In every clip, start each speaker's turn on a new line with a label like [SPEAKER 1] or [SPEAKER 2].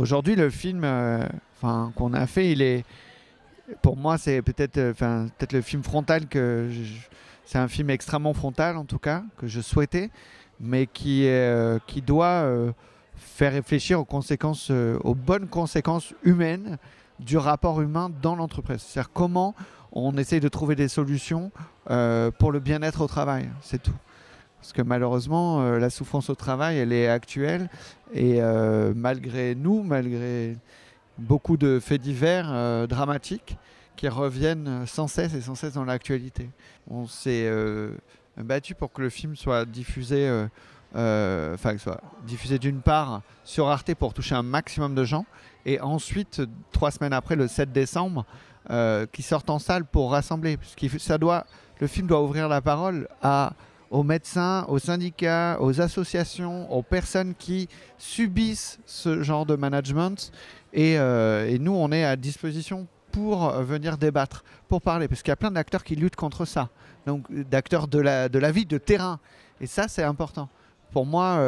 [SPEAKER 1] Aujourd'hui, le film qu'on a fait, pour moi, c'est peut-être le film frontal c'est un film extrêmement frontal en tout cas que je souhaitais, mais qui doit faire réfléchir aux bonnes conséquences humaines du rapport humain dans l'entreprise. C'est-à-dire comment on essaye de trouver des solutions pour le bien-être au travail, c'est tout. Parce que malheureusement, la souffrance au travail, elle est actuelle. Et malgré beaucoup de faits divers dramatiques qui reviennent sans cesse et sans cesse dans l'actualité. On s'est battu pour que le film soit diffusé, d'une part sur Arte pour toucher un maximum de gens, et ensuite, 3 semaines après, le 7 décembre, qui sortent en salle pour rassembler. Le film doit ouvrir la parole aux médecins, aux syndicats, aux associations, aux personnes qui subissent ce genre de management. Et nous, on est à disposition pour venir débattre, pour parler. Parce qu'il y a plein d'acteurs qui luttent contre ça. Donc, d'acteurs de la vie de terrain. Et ça, c'est important. Pour moi,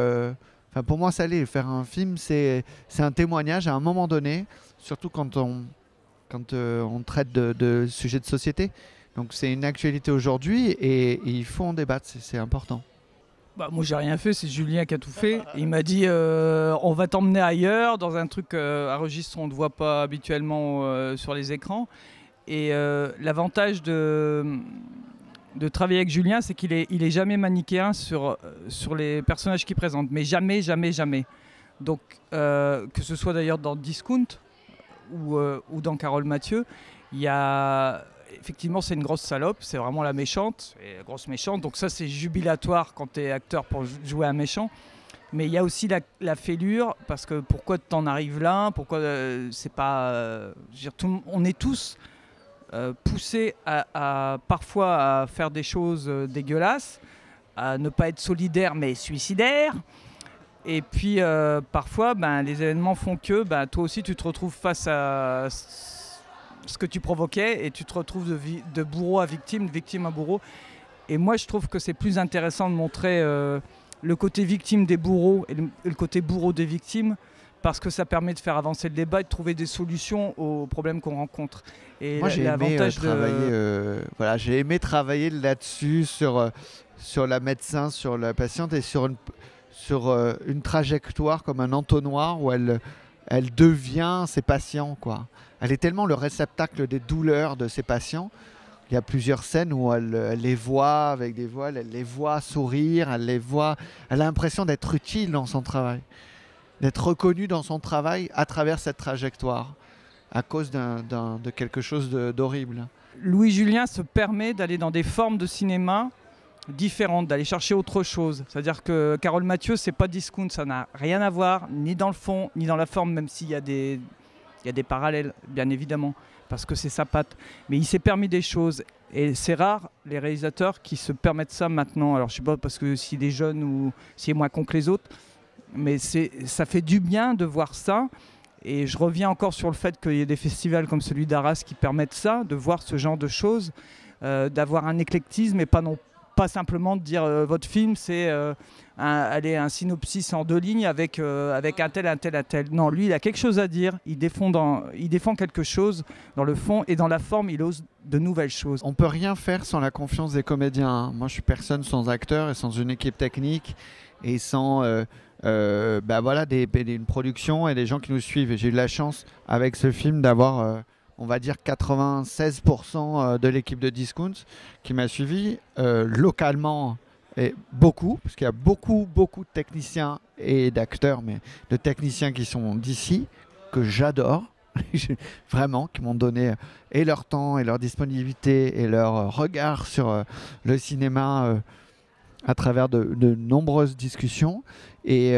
[SPEAKER 1] ça l'est. Faire un film, c'est un témoignage à un moment donné, surtout quand on traite de sujets de société. Donc c'est une actualité aujourd'hui et il faut en débattre, c'est important.
[SPEAKER 2] Bah, moi j'ai rien fait, c'est Julien qui a tout fait. Il m'a dit on va t'emmener ailleurs, dans un truc à registre on ne voit pas habituellement sur les écrans. Et l'avantage de travailler avec Julien, c'est qu'il est jamais manichéen sur les personnages qu'il présente, mais jamais, jamais, jamais. Donc que ce soit d'ailleurs dans Discount ou dans Carole Mathieu, il y a... Effectivement, c'est une grosse salope, c'est vraiment la méchante, et la grosse méchante. Donc ça, c'est jubilatoire quand tu es acteur pour jouer un méchant. Mais il y a aussi la fêlure, parce que pourquoi t'en arrives là? Pourquoi c'est pas... on est tous poussés parfois à faire des choses dégueulasses, à ne pas être solidaires mais suicidaires. Et puis parfois, les événements font que toi aussi, tu te retrouves face à ce que tu provoquais et tu te retrouves de bourreau à victime, de victime à bourreau. Et moi, je trouve que c'est plus intéressant de montrer le côté victime des bourreaux et le côté bourreau des victimes, parce que ça permet de faire avancer le débat et de trouver des solutions aux problèmes qu'on rencontre. Et
[SPEAKER 1] moi, j'ai aimé travailler là-dessus, sur la médecin, sur la patiente et sur une trajectoire comme un entonnoir où elle devient ses patients, quoi. Elle est tellement le réceptacle des douleurs de ses patients. Il y a plusieurs scènes où elle les voit avec des voiles, elle les voit sourire, elle a l'impression d'être utile dans son travail, d'être reconnue dans son travail à travers cette trajectoire, à cause de quelque chose d'horrible.
[SPEAKER 2] Louis Julien se permet d'aller dans des formes de cinéma différentes, d'aller chercher autre chose. C'est-à-dire que Carole Mathieu, c'est pas Discount, ça n'a rien à voir, ni dans le fond, ni dans la forme, même s'il y a des parallèles, bien évidemment, parce que c'est sa patte. Mais il s'est permis des choses. Et c'est rare, les réalisateurs qui se permettent ça maintenant. Alors, je ne sais pas parce que s'il est jeune ou s'il est moins con que les autres, mais ça fait du bien de voir ça. Et je reviens encore sur le fait qu'il y ait des festivals comme celui d'Arras qui permettent ça, de voir ce genre de choses, d'avoir un éclectisme et pas simplement de dire votre film c'est un synopsis en 2 lignes avec un tel. Non, lui il a quelque chose à dire, il défend quelque chose dans le fond et dans la forme il ose de nouvelles choses.
[SPEAKER 1] On peut rien faire sans la confiance des comédiens, hein. Moi je suis personne sans acteur et sans une équipe technique et sans une production et des gens qui nous suivent. Et j'ai eu de la chance avec ce film d'avoir on va dire 96% de l'équipe de Discount qui m'a suivi localement, et beaucoup, parce qu'il y a beaucoup de techniciens et d'acteurs, mais de techniciens qui sont d'ici, que j'adore, vraiment, qui m'ont donné et leur temps et leur disponibilité et leur regard sur le cinéma à travers de nombreuses discussions et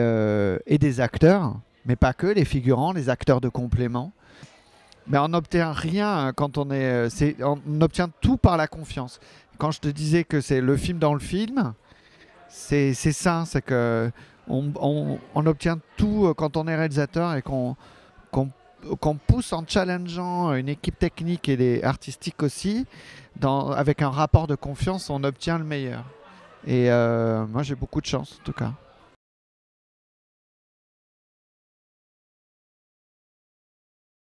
[SPEAKER 1] des acteurs, mais pas que, les figurants, les acteurs de complément. Mais on n'obtient rien quand on obtient tout par la confiance. Quand je te disais que c'est le film dans le film, c'est ça, c'est que on obtient tout quand on est réalisateur et qu'on pousse en challengeant une équipe technique et artistique aussi, avec un rapport de confiance, on obtient le meilleur. Et moi j'ai beaucoup de chance en tout cas.